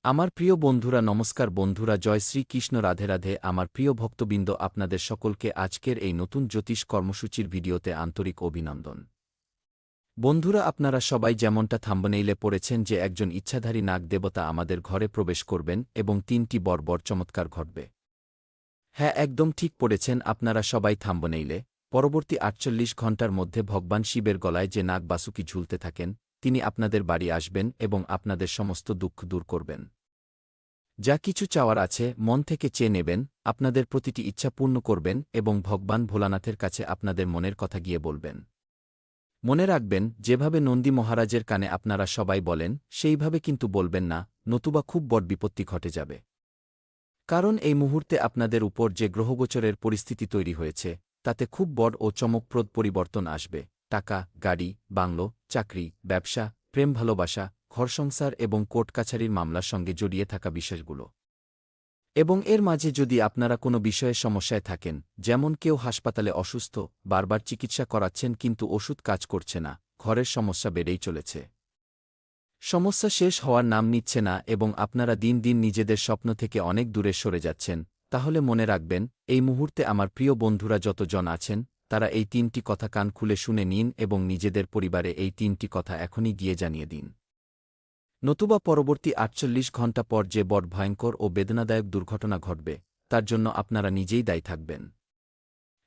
আমার প্রিয় বন্ধুরা নমস্কার বন্ধুরা জয় শ্রী কৃষ্ণ রাধে রাধে আমার প্রিয় ভক্তবৃন্দ আপনাদের সকলকে আজকের এই নতুন জ্যোতিষ কর্মসূচির ভিডিওতে আন্তরিক অভিনন্দন। বন্ধুরা আপনারা সবাই যেমনটা থাম্বনেইলে পড়েছেন যে একজন ইচ্ছাধারী নাগ দেবতা আমাদের ঘরে প্রবেশ করবেন এবং ৩টি বর্বর চমৎকার ঘটবে। হ্যাঁ একদম ঠিক পড়েছেন আপনারা সবাই থাম্বনেইলে। পরবর্তী ৪৮ ঘণ্টার মধ্যে ভগবান শিবের গলায় যে নাগ বাসুকি ঝুলতে থাকেন তিনি আপনাদের বাড়ি আসবেন এবং আপনাদের সমস্ত দুঃখ দূর করবেন। যা কিছু চাওয়ার আছে মন থেকে চেয়ে নেবেন, আপনাদের প্রতিটি ইচ্ছা পূর্ণ করবেন এবং ভগবান ভোলানাথের কাছে আপনাদের মনের কথা গিয়ে বলবেন। মনে রাখবেন যেভাবে নন্দী মহারাজের কানে আপনারা সবাই বলেন সেইভাবে কিন্তু বলবেন না, নতুবা খুব বড় বিপত্তি ঘটে যাবে। কারণ এই মুহূর্তে আপনাদের উপর যে গ্রহগোচরের পরিস্থিতি তৈরি হয়েছে তাতে খুব বড় ও চমকপ্রদ পরিবর্তন আসবে। টাকা, গাড়ি, বাংলো, চাকরি, ব্যবসা, প্রেম ভালোবাসা, ঘরসংসার এবং কোর্ট কাছারির মামলার সঙ্গে জড়িয়ে থাকা বিষয়গুলো। এবং এর মাঝে যদি আপনারা কোনো বিষয়ে সমস্যায় থাকেন, যেমন কেউ হাসপাতালে অসুস্থ, বারবার চিকিৎসা করাচ্ছেন কিন্তু ওষুধ কাজ করছে না, ঘরের সমস্যা বেড়েই চলেছে, সমস্যা শেষ হওয়ার নাম নিচ্ছে না এবং আপনারা দিন দিন নিজেদের স্বপ্ন থেকে অনেক দূরে সরে যাচ্ছেন, তাহলে মনে রাখবেন এই মুহূর্তে আমার প্রিয় বন্ধুরা যতজন আছেন তারা এই ৩টি কথা কান খুলে শুনে নিন এবং নিজেদের পরিবারে এই ৩টি কথা এখনই গিয়ে জানিয়ে দিন। নতুবা পরবর্তী ৪৮ ঘণ্টা পর যে বড় ভয়ঙ্কর ও বেদনাদায়ক দুর্ঘটনা ঘটবে তার জন্য আপনারা নিজেই দায়ী থাকবেন।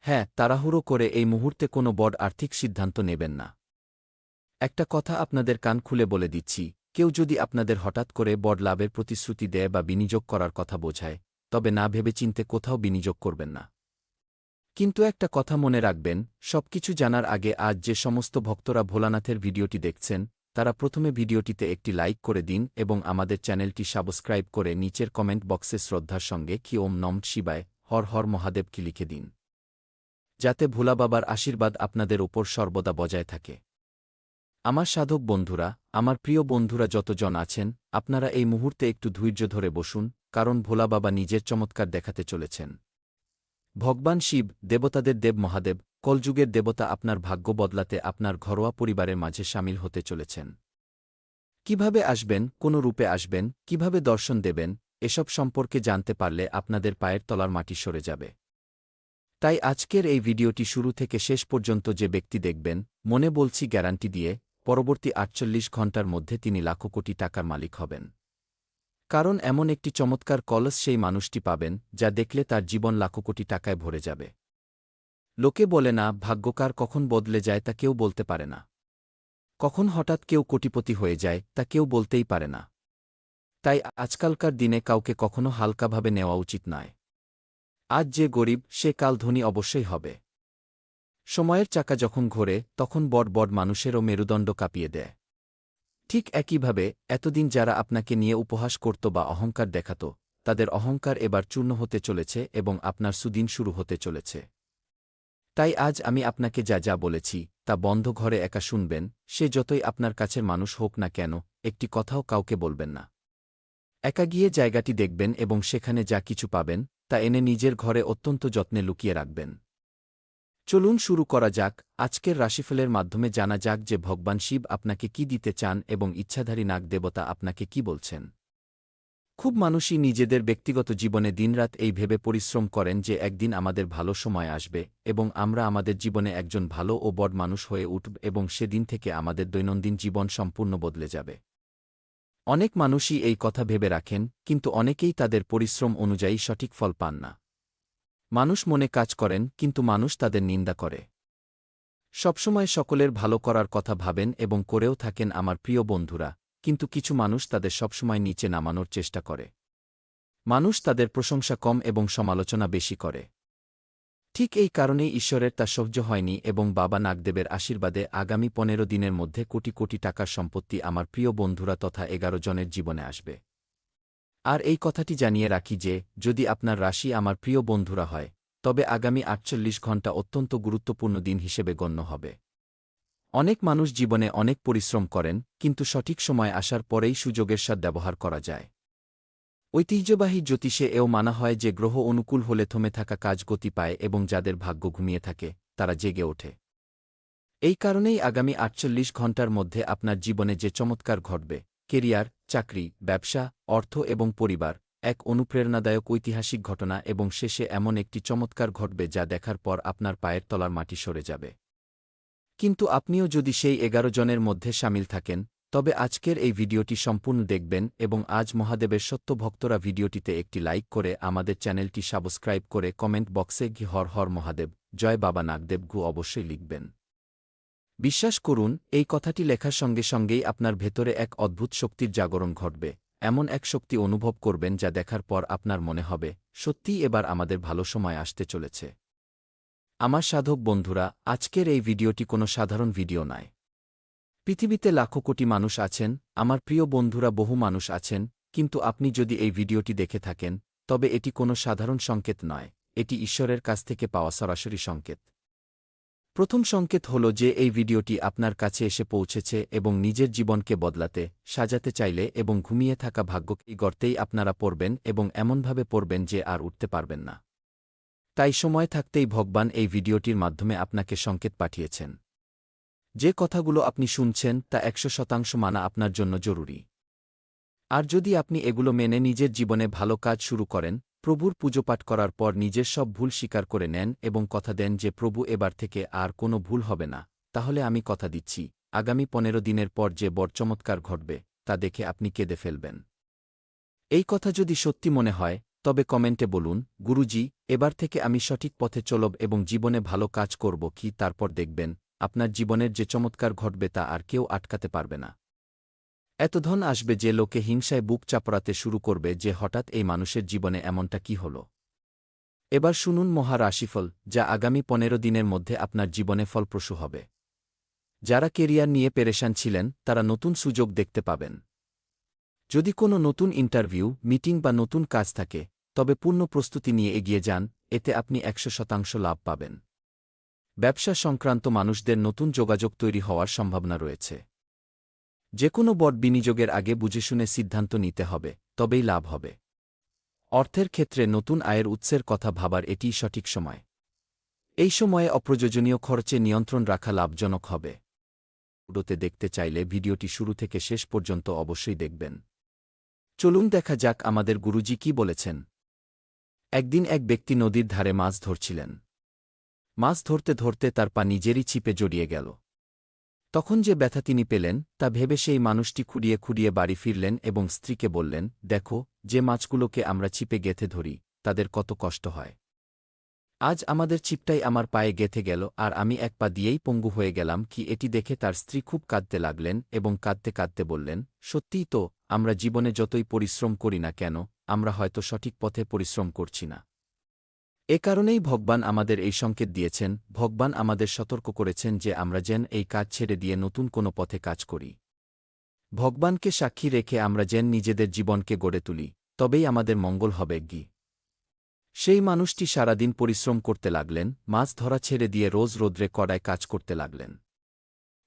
হ্যাঁ, তাড়াহুড়ো করে এই মুহূর্তে কোনো বড় আর্থিক সিদ্ধান্ত নেবেন না। একটা কথা আপনাদের কান খুলে বলে দিচ্ছি, কেউ যদি আপনাদের হঠাৎ করে বড় লাভের প্রতিশ্রুতি দেয় বা বিনিয়োগ করার কথা বোঝায়, তবে না ভেবেচিন্তে কোথাও বিনিয়োগ করবেন না। কিন্তু একটা কথা মনে রাখবেন, সবকিছু জানার আগে আজ যে সমস্ত ভক্তরা ভোলানাথের ভিডিওটি দেখছেন তারা প্রথমে ভিডিওটিতে একটি লাইক করে দিন এবং আমাদের চ্যানেলটি সাবস্ক্রাইব করে নিচের কমেন্ট বক্সে শ্রদ্ধার সঙ্গে কি ওম নম শিবায় হর হর মহাদেব কি লিখে দিন, যাতে ভোলা বাবার আশীর্বাদ আপনাদের ওপর সর্বদা বজায় থাকে। আমার সাধক বন্ধুরা, আমার প্রিয় বন্ধুরা যতজন আছেন আপনারা এই মুহূর্তে একটু ধৈর্য ধরে বসুন, কারণ ভোলা বাবা নিজের চমৎকার দেখাতে চলেছেন। ভগবান শিব, দেবতাদের দেব মহাদেব, কলযুগের দেবতা আপনার ভাগ্য বদলাতে আপনার ঘরোয়া পরিবারের মাঝে সামিল হতে চলেছেন। কিভাবে আসবেন, কোন রূপে আসবেন, কিভাবে দর্শন দেবেন, এসব সম্পর্কে জানতে পারলে আপনাদের পায়ের তলার মাটি সরে যাবে। তাই আজকের এই ভিডিওটি শুরু থেকে শেষ পর্যন্ত যে ব্যক্তি দেখবেন, মনে বলছি গ্যারান্টি দিয়ে, পরবর্তী ৪৮ ঘণ্টার মধ্যে তিনি লাখো কোটি টাকার মালিক হবেন। কারণ এমন একটি চমৎকার কলস সেই মানুষটি পাবেন যা দেখলে তার জীবন লাখো কোটি টাকায় ভরে যাবে। লোকে বলে না ভাগ্যকার কখন বদলে যায় তা কেউ বলতে পারে না, কখন হঠাৎ কেউ কোটিপতি হয়ে যায় তা কেউ বলতেই পারে না। তাই আজকালকার দিনে কাউকে কখনো হালকাভাবে নেওয়া উচিত নয়। আজ যে গরিব সে কাল ধনী অবশ্যই হবে। সময়ের চাকা যখন ঘোরে তখন বড় বড় মানুষেরও মেরুদণ্ড কাঁপিয়ে দেয়। ঠিক একইভাবে এতদিন যারা আপনাকে নিয়ে উপহাস করত বা অহংকার দেখাত তাদের অহংকার এবার চূর্ণ হতে চলেছে এবং আপনার সুদিন শুরু হতে চলেছে। তাই আজ আমি আপনাকে যা যা বলেছি তা বন্ধ ঘরে একা শুনবেন, সে যতই আপনার কাছের মানুষ হোক না কেন একটি কথাও কাউকে বলবেন না। একা গিয়ে জায়গাটি দেখবেন এবং সেখানে যা কিছু পাবেন তা এনে নিজের ঘরে অত্যন্ত যত্নে লুকিয়ে রাখবেন। চলুন শুরু করা যাক। আজকের রাশিফলের মাধ্যমে জানা যাক যে ভগবান শিব আপনাকে কি দিতে চান এবং ইচ্ছাধারী নাগ দেবতা আপনাকে কি বলছেন। খুব মানুষই নিজেদের ব্যক্তিগত জীবনে দিনরাত এই ভেবে পরিশ্রম করেন যে একদিন আমাদের ভালো সময় আসবে এবং আমরা আমাদের জীবনে একজন ভালো ও বড় মানুষ হয়ে উঠব এবং সেদিন থেকে আমাদের দৈনন্দিন জীবন সম্পূর্ণ বদলে যাবে। অনেক মানুষই এই কথা ভেবে রাখেন, কিন্তু অনেকেই তাদের পরিশ্রম অনুযায়ী সঠিক ফল পান না। মানুষ মনে কাজ করেন কিন্তু মানুষ তাদের নিন্দা করে। সবসময় সকলের ভালো করার কথা ভাবেন এবং করেও থাকেন আমার প্রিয় বন্ধুরা, কিন্তু কিছু মানুষ তাদের সবসময় নিচে নামানোর চেষ্টা করে। মানুষ তাদের প্রশংসা কম এবং সমালোচনা বেশি করে। ঠিক এই কারণেই ঈশ্বরের তা সহ্য হয়নি এবং বাবা নাগদেবের আশীর্বাদে আগামী ১৫ দিনের মধ্যে কোটি কোটি টাকার সম্পত্তি আমার প্রিয় বন্ধুরা তথা ১১ জনের জীবনে আসবে। আর এই কথাটি জানিয়ে রাখি যে যদি আপনার রাশি আমার প্রিয় বন্ধুরা হয় তবে আগামী ৪৮ ঘণ্টা অত্যন্ত গুরুত্বপূর্ণ দিন হিসেবে গণ্য হবে। অনেক মানুষ জীবনে অনেক পরিশ্রম করেন কিন্তু সঠিক সময় আসার পরেই সুযোগের সদ্ব্যবহার করা যায়। ঐতিহ্যবাহী জ্যোতিষে এও মানা হয় যে গ্রহ অনুকূল হলে থমে থাকা কাজ গতি পায় এবং যাদের ভাগ্য ঘুমিয়ে থাকে তারা জেগে ওঠে। এই কারণেই আগামী ৪৮ ঘণ্টার মধ্যে আপনার জীবনে যে চমৎকার ঘটবে কেরিয়ার, চাকরি, ব্যবসা, অর্থ এবং পরিবার, এক অনুপ্রেরণাদায়ক ঐতিহাসিক ঘটনা এবং শেষে এমন একটি চমৎকার ঘটবে যা দেখার পর আপনার পায়ের তলার মাটি সরে যাবে। কিন্তু আপনিও যদি সেই 11 জনের মধ্যে শামিল থাকেন, তবে আজকের এই ভিডিওটি সম্পূর্ণ দেখবেন এবং আজ মহাদেবের সত্য ভক্তরা ভিডিওটিতে একটি লাইক করে আমাদের চ্যানেলটি সাবস্ক্রাইব করে কমেন্ট বক্সে ঘি হর হর মহাদেব, জয় বাবা নাগদেব গু অবশ্যই লিখবেন। বিশ্বাস করুন, এই কথাটি লেখার সঙ্গে সঙ্গেই আপনার ভেতরে এক অদ্ভুত শক্তির জাগরণ ঘটবে, এমন এক শক্তি অনুভব করবেন যা দেখার পর আপনার মনে হবে, সত্যিই এবার আমাদের ভালো সময় আসতে চলেছে। আমার সাধক বন্ধুরা, আজকের এই ভিডিওটি কোনো সাধারণ ভিডিও নয়। পৃথিবীতে লাখো কোটি মানুষ আছেন, আমার প্রিয় বন্ধুরা বহু মানুষ আছেন, কিন্তু আপনি যদি এই ভিডিওটি দেখে থাকেন, তবে এটি কোনো সাধারণ সংকেত নয়, এটি ঈশ্বরের কাছ থেকে পাওয়া সরাসরি সংকেত। প্রথম সংকেত হল যে এই ভিডিওটি আপনার কাছে এসে পৌঁছেছে এবং নিজের জীবনকে বদলাতে, সাজাতে চাইলে এবং ঘুমিয়ে থাকা ভাগ্যকে এই গর্তেই আপনারা পড়বেন এবং এমনভাবে পড়বেন যে আর উঠতে পারবেন না। তাই সময় থাকতেই ভগবান এই ভিডিওটির মাধ্যমে আপনাকে সংকেত পাঠিয়েছেন। যে কথাগুলো আপনি শুনছেন তা 100% মানা আপনার জন্য জরুরি। আর যদি আপনি এগুলো মেনে নিজের জীবনে ভালো কাজ শুরু করেন, প্রভুর পুজোপাঠ করার পর নিজের সব ভুল স্বীকার করে নেন এবং কথা দেন যে প্রভু এবার থেকে আর কোনো ভুল হবে না, তাহলে আমি কথা দিচ্ছি, আগামী 15 দিনের পর যে বড় চমৎকার ঘটবে, তা দেখে আপনি কেঁদে ফেলবেন। এই কথা যদি সত্যি মনে হয়, তবে কমেন্টে বলুন, গুরুজি, এবার থেকে আমি সঠিক পথে চলব এবং জীবনে ভালো কাজ করব কি তারপর দেখবেন, আপনার জীবনের যে চমৎকার ঘটবে তা আর কেউ আটকাতে পারবে না। এত ধন আসবে যে লোকে হিংসায় বুক চাপড়াতে শুরু করবে যে হঠাৎ এই মানুষের জীবনে এমনটা কি হল। এবার শুনুন মহা রাশিফল, যা আগামী 15 দিনের মধ্যে আপনার জীবনে ফলপ্রসূ হবে। যারা কেরিয়ার নিয়ে পেরেশান ছিলেন, তারা নতুন সুযোগ দেখতে পাবেন। যদি কোনো নতুন ইন্টারভিউ, মিটিং বা নতুন কাজ থাকে, তবে পূর্ণ প্রস্তুতি নিয়ে এগিয়ে যান, এতে আপনি 100% লাভ পাবেন। ব্যবসা সংক্রান্ত মানুষদের নতুন যোগাযোগ তৈরি হওয়ার সম্ভাবনা রয়েছে। যে কোনো বড় বিনিয়োগের আগে বুঝেশুনে সিদ্ধান্ত নিতে হবে, তবেই লাভ হবে। অর্থের ক্ষেত্রে নতুন আয়ের উৎসের কথা ভাবার এটিই সঠিক সময়। এই সময়ে অপ্রয়োজনীয় খরচে নিয়ন্ত্রণ রাখা লাভজনক হবে। ভিডিওতে দেখতে চাইলে ভিডিওটি শুরু থেকে শেষ পর্যন্ত অবশ্যই দেখবেন। চলুন দেখা যাক আমাদের গুরুজি কি বলেছেন। একদিন এক ব্যক্তি নদীর ধারে মাছ ধরছিলেন। মাছ ধরতে ধরতে তার পা নিজেরই ছিপে জড়িয়ে গেল। তখন যে ব্যথা তিনি পেলেন, তা ভেবে সেই মানুষটি খুঁড়িয়ে খুঁড়িয়ে বাড়ি ফিরলেন এবং স্ত্রীকে বললেন, দেখো, যে মাছগুলোকে আমরা ছিপে গেঁথে ধরি, তাদের কত কষ্ট হয়। আজ আমাদের ছিপটাই আমার পায়ে গেঁথে গেল আর আমি এক পা দিয়েই পঙ্গু হয়ে গেলাম কি। এটি দেখে তার স্ত্রী খুব কাঁদতে লাগলেন এবং কাঁদতে কাঁদতে বললেন, সত্যিই তো, আমরা জীবনে যতই পরিশ্রম করি না কেন, আমরা হয়তো সঠিক পথে পরিশ্রম করছি না। এ কারণেই ভগবান আমাদের এই সংকেত দিয়েছেন, ভগবান আমাদের সতর্ক করেছেন যে আমরা যেন এই কাজ ছেড়ে দিয়ে নতুন কোনো পথে কাজ করি। ভগবানকে সাক্ষী রেখে আমরা যেন নিজেদের জীবনকে গড়ে তুলি, তবেই আমাদের মঙ্গল হবে গি। সেই মানুষটি সারাদিন পরিশ্রম করতে লাগলেন, মাছ ধরা ছেড়ে দিয়ে রোজ রোদ্রে কড়ায় কাজ করতে লাগলেন।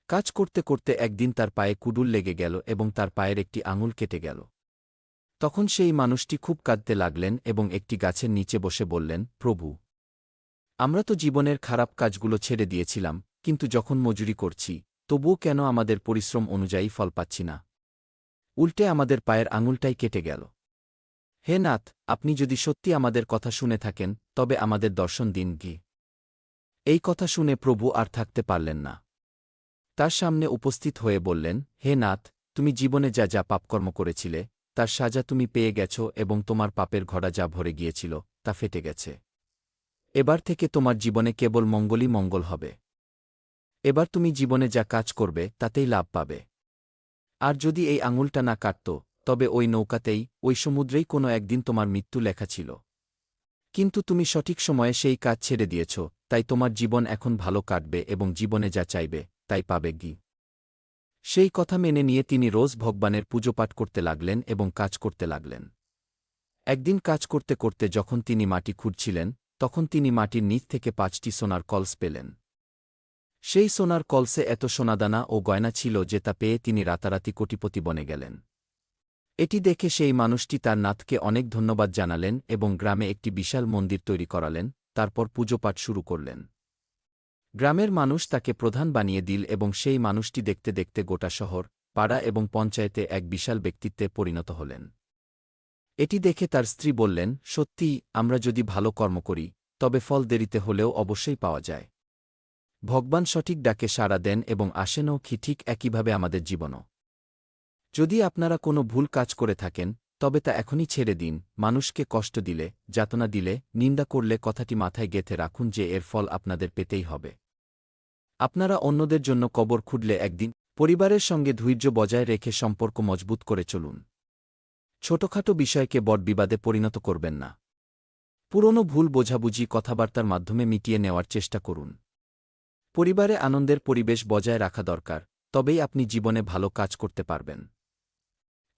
কাজ করতে করতে একদিন তার পায়ে কুডুল লেগে গেল এবং তার পায়ের একটি আঙুল কেটে গেল। তখন সেই মানুষটি খুব কাঁদতে লাগলেন এবং একটি গাছের নিচে বসে বললেন, প্রভু, আমরা তো জীবনের খারাপ কাজগুলো ছেড়ে দিয়েছিলাম, কিন্তু যখন মজুরি করছি, তবুও কেন আমাদের পরিশ্রম অনুযায়ী ফল পাচ্ছি না? উল্টে আমাদের পায়ের আঙুলটাই কেটে গেল। হে নাথ, আপনি যদি সত্যি আমাদের কথা শুনে থাকেন, তবে আমাদের দর্শন দিন গি। এই কথা শুনে প্রভু আর থাকতে পারলেন না। তার সামনে উপস্থিত হয়ে বললেন, হে নাথ, তুমি জীবনে যা যা পাপকর্ম করেছিলে, তার সাজা তুমি পেয়ে গেছ এবং তোমার পাপের ঘড়া যা ভরে গিয়েছিল, তা ফেটে গেছে। এবার থেকে তোমার জীবনে কেবল মঙ্গলই মঙ্গল হবে। এবার তুমি জীবনে যা কাজ করবে তাতেই লাভ পাবে। আর যদি এই আঙুলটা না কাটত, তবে ওই নৌকাতেই, ওই সমুদ্রেই কোনো একদিন তোমার মৃত্যু লেখা ছিল। কিন্তু তুমি সঠিক সময়ে সেই কাজ ছেড়ে দিয়েছ, তাই তোমার জীবন এখন ভালো কাটবে এবং জীবনে যা চাইবে, তাই পাবে গি। সেই কথা মেনে নিয়ে তিনি রোজ ভগবানের পুজোপাঠ করতে লাগলেন এবং কাজ করতে লাগলেন। একদিন কাজ করতে করতে যখন তিনি মাটি খুঁড়ছিলেন, তখন তিনি মাটির নিচ থেকে 5টি সোনার কলস পেলেন। সেই সোনার কলসে এত সোনাদানা ও গয়না ছিল যে তা পেয়ে তিনি রাতারাতি কোটিপতি বনে গেলেন। এটি দেখে সেই মানুষটি তার নাথকে অনেক ধন্যবাদ জানালেন এবং গ্রামে একটি বিশাল মন্দির তৈরি করালেন, তারপর পুজোপাঠ শুরু করলেন। গ্রামের মানুষ তাকে প্রধান বানিয়ে দিল এবং সেই মানুষটি দেখতে দেখতে গোটা শহর, পাড়া এবং পঞ্চায়েতে এক বিশাল ব্যক্তিত্বে পরিণত হলেন। এটি দেখে তার স্ত্রী বললেন, সত্যিই, আমরা যদি ভালো কর্ম করি তবে ফল দেরিতে হলেও অবশ্যই পাওয়া যায়। ভগবান সঠিক ডাকে সাড়া দেন এবং আসেনও কি ঠিক একইভাবে আমাদের জীবনও। যদি আপনারা কোনো ভুল কাজ করে থাকেন তবে তা এখনই ছেড়ে দিন। মানুষকে কষ্ট দিলে, যাতনা দিলে, নিন্দা করলে কথাটি মাথায় গেঁথে রাখুন যে এর ফল আপনাদের পেতেই হবে। আপনারা অন্যদের জন্য কবর খুঁড়লে একদিন। পরিবারের সঙ্গে ধৈর্য বজায় রেখে সম্পর্ক মজবুত করে চলুন। ছোটখাটো বিষয়কে বড় বিবাদে পরিণত করবেন না। পুরনো ভুল বোঝাবুঝি কথাবার্তার মাধ্যমে মিটিয়ে নেওয়ার চেষ্টা করুন। পরিবারে আনন্দের পরিবেশ বজায় রাখা দরকার, তবেই আপনি জীবনে ভালো কাজ করতে পারবেন।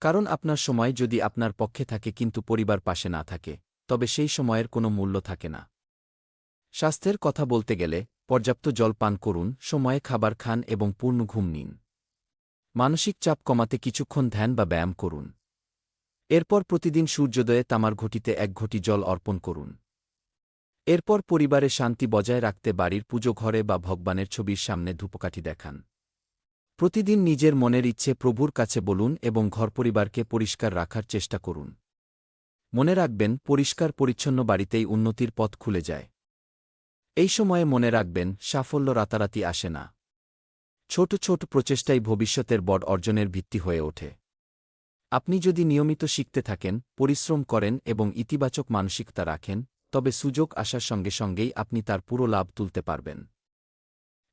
কারণ আপনার সময় যদি আপনার পক্ষে থাকে কিন্তু পরিবার পাশে না থাকে, তবে সেই সময়ের কোনো মূল্য থাকে না। স্বাস্থ্যের কথা বলতে গেলে পর্যাপ্ত জল পান করুন, সময়ে খাবার খান এবং পূর্ণ ঘুম নিন। মানসিক চাপ কমাতে কিছুক্ষণ ধ্যান বা ব্যায়াম করুন। এরপর প্রতিদিন সূর্যোদয়ে তামার ঘটিতে 1 ঘটি জল অর্পণ করুন। এরপর পরিবারে শান্তি বজায় রাখতে বাড়ির পুজো ঘরে বা ভগবানের ছবির সামনে ধূপকাঠি দেখান। প্রতিদিন নিজের মনের ইচ্ছে প্রভুর কাছে বলুন এবং ঘর পরিবারকে পরিষ্কার রাখার চেষ্টা করুন। মনে রাখবেন, পরিষ্কার পরিচ্ছন্ন বাড়িতেই উন্নতির পথ খুলে যায়। এই সময়ে মনে রাখবেন, সাফল্য রাতারাতি আসে না। ছোট ছোট প্রচেষ্টাই ভবিষ্যতের বড় অর্জনের ভিত্তি হয়ে ওঠে। আপনি যদি নিয়মিত শিখতে থাকেন, পরিশ্রম করেন এবং ইতিবাচক মানসিকতা রাখেন, তবে সুযোগ আসার সঙ্গে সঙ্গেই আপনি তার পুরো লাভ তুলতে পারবেন।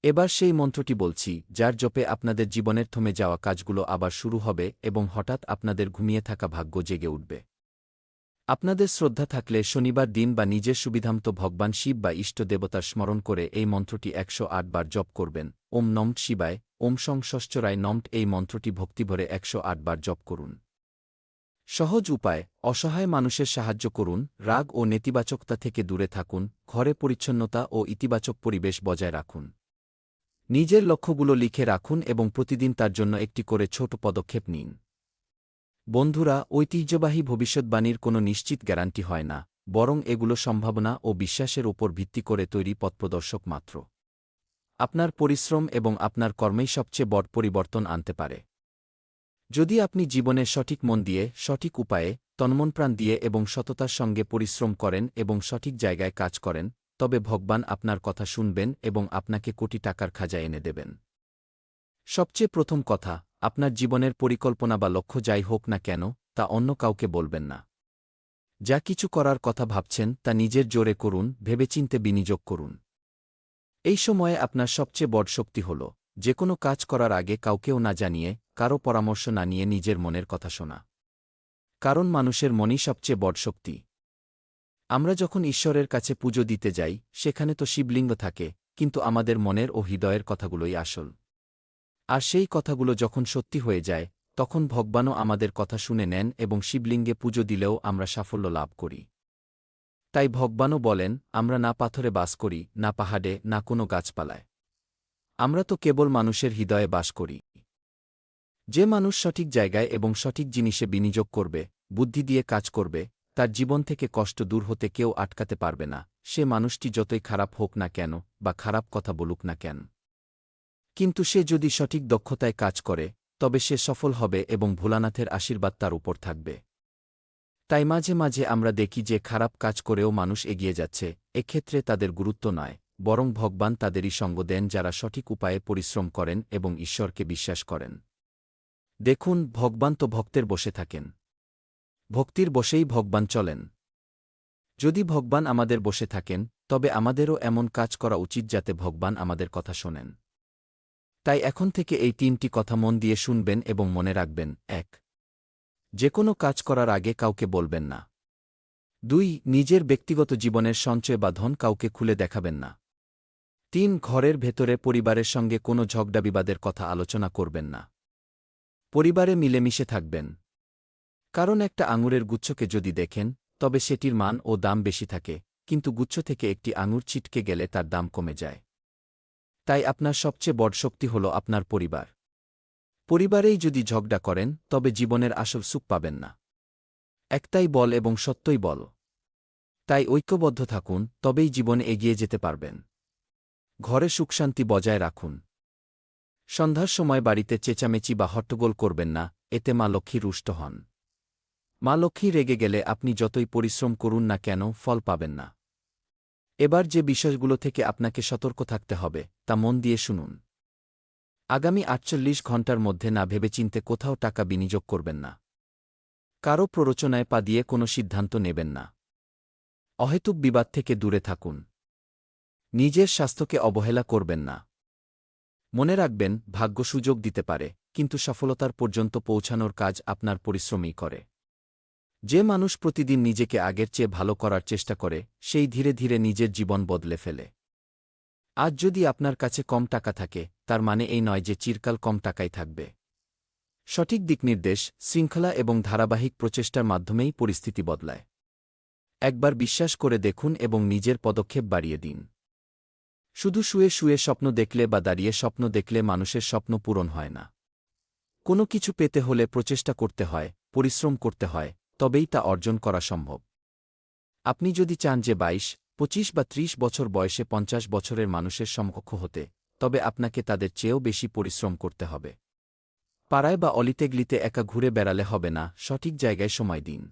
এবার সেই মন্ত্রটি বলছি, যার জপে আপনাদের জীবনের থমে যাওয়া কাজগুলো আবার শুরু হবে এবং হঠাৎ আপনাদের ঘুমিয়ে থাকা ভাগ্য জেগে উঠবে। আপনাদের শ্রদ্ধা থাকলে শনিবার দিন বা নিজের সুবিধামতো ভগবান শিব বা ইষ্ট দেবতার স্মরণ করে এই মন্ত্রটি 108 বার জপ করবেন। ওম নমঃ শিবায়, ওম সং ষষ্ঠরায় নমঃ। এই মন্ত্রটি ভক্তিভরে 108 বার জপ করুন। সহজ উপায়, অসহায় মানুষের সাহায্য করুন, রাগ ও নেতিবাচকতা থেকে দূরে থাকুন, ঘরে পরিচ্ছন্নতা ও ইতিবাচক পরিবেশ বজায় রাখুন। নিজের লক্ষ্যগুলো লিখে রাখুন এবং প্রতিদিন তার জন্য একটি করে ছোট পদক্ষেপ নিন। বন্ধুরা, ঐতিহ্যবাহী ভবিষ্যদ্বাণীর কোনো নিশ্চিত গ্যারান্টি হয় না, বরং এগুলো সম্ভাবনা ও বিশ্বাসের ওপর ভিত্তি করে তৈরি পথপ্রদর্শক মাত্র। আপনার পরিশ্রম এবং আপনার কর্মেই সবচেয়ে বড় পরিবর্তন আনতে পারে। যদি আপনি জীবনে সঠিক মন দিয়ে, সঠিক উপায়ে, তন্মনপ্রাণ দিয়ে এবং সততার সঙ্গে পরিশ্রম করেন এবং সঠিক জায়গায় কাজ করেন, তবে ভগবান আপনার কথা শুনবেন এবং আপনাকে কোটি টাকার খাজা এনে দেবেন। সবচেয়ে প্রথম কথা, আপনার জীবনের পরিকল্পনা বা লক্ষ্য যাই হোক না কেন, তা অন্য কাউকে বলবেন না। যা কিছু করার কথা ভাবছেন তা নিজের জোরে করুন, ভেবেচিন্তে বিনিয়োগ করুন। এই সময়ে আপনার সবচেয়ে বড় শক্তি হল যেকোনো কাজ করার আগে কাউকেও না জানিয়ে, কারও পরামর্শ না নিয়ে নিজের মনের কথা শোনা। কারণ মানুষের মনই সবচেয়ে বড় শক্তি। আমরা যখন ঈশ্বরের কাছে পুজো দিতে যাই, সেখানে তো শিবলিঙ্গ থাকে, কিন্তু আমাদের মনের ও হৃদয়ের কথাগুলোই আসল। আর সেই কথাগুলো যখন সত্যি হয়ে যায়, তখন ভগবানও আমাদের কথা শুনে নেন এবং শিবলিঙ্গে পুজো দিলেও আমরা সাফল্য লাভ করি। তাই ভগবানও বলেন, আমরা না পাথরে বাস করি, না পাহাড়ে, না কোনো গাছপালায়। আমরা তো কেবল মানুষের হৃদয়ে বাস করি। যে মানুষ সঠিক জায়গায় এবং সঠিক জিনিসে বিনিয়োগ করবে, বুদ্ধি দিয়ে কাজ করবে, তার জীবন থেকে কষ্ট দূর হতে কেউ আটকাতে পারবে না, সে মানুষটি যতই খারাপ হোক না কেন বা খারাপ কথা বলুক না কেন। কিন্তু সে যদি সঠিক দক্ষতায় কাজ করে, তবে সে সফল হবে এবং ভোলানাথের আশীর্বাদ তার উপর থাকবে। তাই মাঝে মাঝে আমরা দেখি যে খারাপ কাজ করেও মানুষ এগিয়ে যাচ্ছে, এক্ষেত্রে তাদের গুরুত্ব নয়, বরং ভগবান তাদেরই সঙ্গ দেন যারা সঠিক উপায়ে পরিশ্রম করেন এবং ঈশ্বরকে বিশ্বাস করেন। দেখুন, ভগবান তো ভক্তের বসে থাকেন। ভক্তির বসেই ভগবান চলেন। যদি ভগবান আমাদের বসে থাকেন, তবে আমাদেরও এমন কাজ করা উচিত যাতে ভগবান আমাদের কথা শোনেন। তাই এখন থেকে এই 3টি কথা মন দিয়ে শুনবেন এবং মনে রাখবেন। 1. যেকোনো কাজ করার আগে কাউকে বলবেন না। 2. নিজের ব্যক্তিগত জীবনের সঞ্চয় বা ধন কাউকে খুলে দেখাবেন না। 3. ঘরের ভেতরে পরিবারের সঙ্গে কোনো ঝগড়া বিবাদের কথা আলোচনা করবেন না। পরিবারে মিলেমিশে থাকবেন। কারণ একটা আঙুরের গুচ্ছকে যদি দেখেন, তবে সেটির মান ও দাম বেশি থাকে, কিন্তু গুচ্ছ থেকে একটি আঙুর ছিটকে গেলে তার দাম কমে যায়। তাই আপনার সবচেয়ে বড় শক্তি হল আপনার পরিবার। পরিবারেই যদি ঝগড়া করেন, তবে জীবনের আসল সুখ পাবেন না। একটাই বল এবং সত্যই বল। তাই ঐক্যবদ্ধ থাকুন, তবেই জীবনে এগিয়ে যেতে পারবেন। ঘরে সুখশান্তি বজায় রাখুন। সন্ধ্যার সময় বাড়িতে চেঁচামেচি বা হট্টগোল করবেন না, এতে মা লক্ষ্মী রুষ্ট হন। মা লক্ষ্মী রেগে গেলে আপনি যতই পরিশ্রম করুন না কেন ফল পাবেন না। এবার যে বিষয়গুলো থেকে আপনাকে সতর্ক থাকতে হবে তা মন দিয়ে শুনুন। আগামী ৪৮ ঘণ্টার মধ্যে না ভেবেচিন্তে কোথাও টাকা বিনিয়োগ করবেন না। কারও প্ররোচনায় পা দিয়ে কোনো সিদ্ধান্ত নেবেন না। অহেতুক বিবাদ থেকে দূরে থাকুন। নিজের স্বাস্থ্যকে অবহেলা করবেন না। মনে রাখবেন, ভাগ্য সুযোগ দিতে পারে, কিন্তু সফলতার পর্যন্ত পৌঁছানোর কাজ আপনার পরিশ্রমই করে। যে মানুষ প্রতিদিন নিজেকে আগের চেয়ে ভালো করার চেষ্টা করে, সেই ধীরে ধীরে নিজের জীবন বদলে ফেলে। আজ যদি আপনার কাছে কম টাকা থাকে, তার মানে এই নয় যে চিরকাল কম টাকাই থাকবে। সঠিক দিকনির্দেশ, শৃঙ্খলা এবং ধারাবাহিক প্রচেষ্টার মাধ্যমেই পরিস্থিতি বদলায়। একবার বিশ্বাস করে দেখুন এবং নিজের পদক্ষেপ বাড়িয়ে দিন। শুধু শুয়ে শুয়ে স্বপ্ন দেখলে বা দাঁড়িয়ে স্বপ্ন দেখলে মানুষের স্বপ্ন পূরণ হয় না। কোনো কিছু পেতে হলে প্রচেষ্টা করতে হয়, পরিশ্রম করতে হয়, তবেই তা অর্জন করা সম্ভব। আপনি যদি চান যে ২২, ২৫ বা ৩০ বছর বয়সে ৫০ বছরের মানুষের সমকক্ষ হতে, তবে আপনাকে তাদের চেয়েও বেশি পরিশ্রম করতে হবে। পাড়ায় বা অলিতেগলিতে একা ঘুরে বেড়ালে হবে না, সঠিক জায়গায় সময় দিন।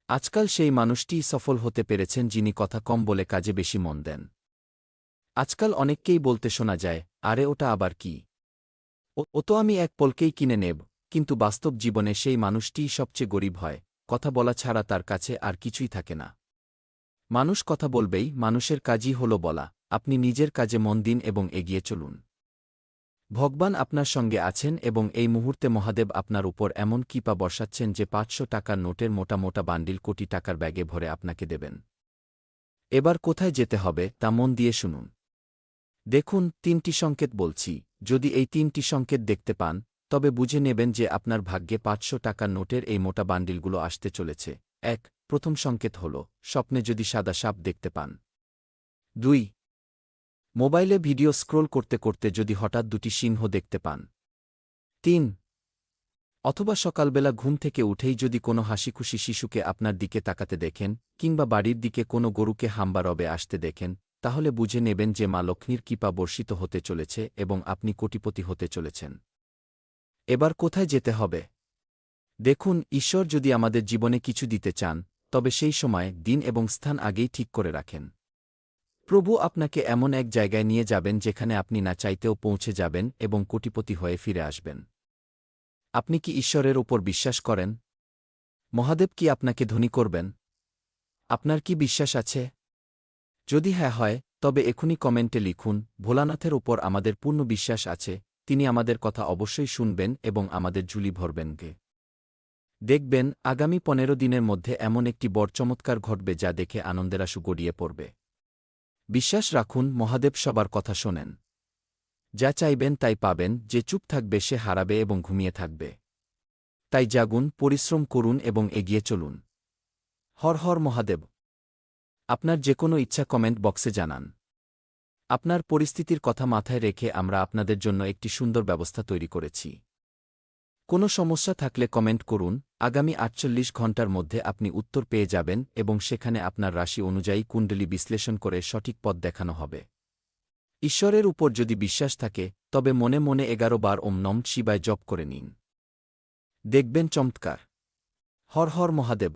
আজকাল সেই মানুষটিই সফল হতে পেরেছেন যিনি কথা কম বলে কাজে বেশি মন দেন। আজকাল অনেককেই বলতে শোনা যায়, আরে ওটা আবার কি, ও তো আমি এক পলকেই কিনে নেব, কিন্তু বাস্তব জীবনে সেই মানুষটিই সবচেয়ে গরিব হয়। কথা বলা ছাড়া তার কাছে আর কিছুই থাকে না। মানুষ কথা বলবেই, মানুষের কাজই হল বলা। আপনি নিজের কাজে মন দিন এবং এগিয়ে চলুন। ভগবান আপনার সঙ্গে আছেন এবং এই মুহূর্তে মহাদেব আপনার উপর এমন কৃপা বর্ষাচ্ছেন যে ৫০০ টাকার নোটের মোটা মোটা বান্ডিল কোটি টাকার ব্যাগে ভরে আপনাকে দেবেন। এবার কোথায় যেতে হবে তা মন দিয়ে শুনুন। দেখুন, ৩টি সংকেত বলছি। যদি এই ৩টি সংকেত দেখতে পান, তবে বুঝে নেবেন যে আপনার ভাগ্যে ৫০০ টাকার নোটের এই মোটা বান্ডিলগুলো আসতে চলেছে। ১. প্রথম সংকেত হল, স্বপ্নে যদি সাদা সাপ দেখতে পান। ২. মোবাইলে ভিডিও স্ক্রোল করতে করতে যদি হঠাৎ দুটি সিংহ দেখতে পান। ৩. অথবা সকালবেলা ঘুম থেকে উঠেই যদি কোনো হাসিখুশি শিশুকে আপনার দিকে তাকাতে দেখেন, কিংবা বাড়ির দিকে কোনো গরুকে হাম্বা রবে আসতে দেখেন, তাহলে বুঝে নেবেন যে মা লক্ষ্মীর কৃপা বর্ষিত হতে চলেছে এবং আপনি কোটিপতি হতে চলেছেন। এবার কোথায় যেতে হবে? দেখুন, ঈশ্বর যদি আমাদের জীবনে কিছু দিতে চান, তবে সেই সময়, দিন এবং স্থান আগেই ঠিক করে রাখেন। প্রভু আপনাকে এমন এক জায়গায় নিয়ে যাবেন যেখানে আপনি না চাইতেও পৌঁছে যাবেন এবং কোটিপতি হয়ে ফিরে আসবেন। আপনি কি ঈশ্বরের ওপর বিশ্বাস করেন? মহাদেব কি আপনাকে ধনী করবেন? আপনার কি বিশ্বাস আছে? যদি হ্যাঁ হয়, তবে এখনই কমেন্টে লিখুন, ভোলানাথের ওপর আমাদের পূর্ণ বিশ্বাস আছে, তিনি আমাদের কথা অবশ্যই শুনবেন এবং আমাদের ঝুলি ভরবেন গে। দেখবেন, আগামী ১৫ দিনের মধ্যে এমন একটি বড় চমৎকার ঘটবে যা দেখে আনন্দের আশু গড়িয়ে পড়বে। বিশ্বাস রাখুন, মহাদেব সবার কথা শোনেন। যা চাইবেন তাই পাবেন, যে চুপ থাকবে সে হারাবে এবং ঘুমিয়ে থাকবে। তাই জাগুন, পরিশ্রম করুন এবং এগিয়ে চলুন। হর হর মহাদেব। আপনার যে কোনো ইচ্ছা কমেন্ট বক্সে জানান। আপনার পরিস্থিতির কথা মাথায় রেখে আমরা আপনাদের জন্য একটি সুন্দর ব্যবস্থা তৈরি করেছি। কোনো সমস্যা থাকলে কমেন্ট করুন। আগামী ৪৮ ঘণ্টার মধ্যে আপনি উত্তর পেয়ে যাবেন এবং সেখানে আপনার রাশি অনুযায়ী কুণ্ডলী বিশ্লেষণ করে সঠিক পথ দেখানো হবে। ঈশ্বরের উপর যদি বিশ্বাস থাকে, তবে মনে মনে ১১ বার ওম নমঃ শিবায় জপ করে নিন। দেখবেন চমৎকার। হর হর মহাদেব।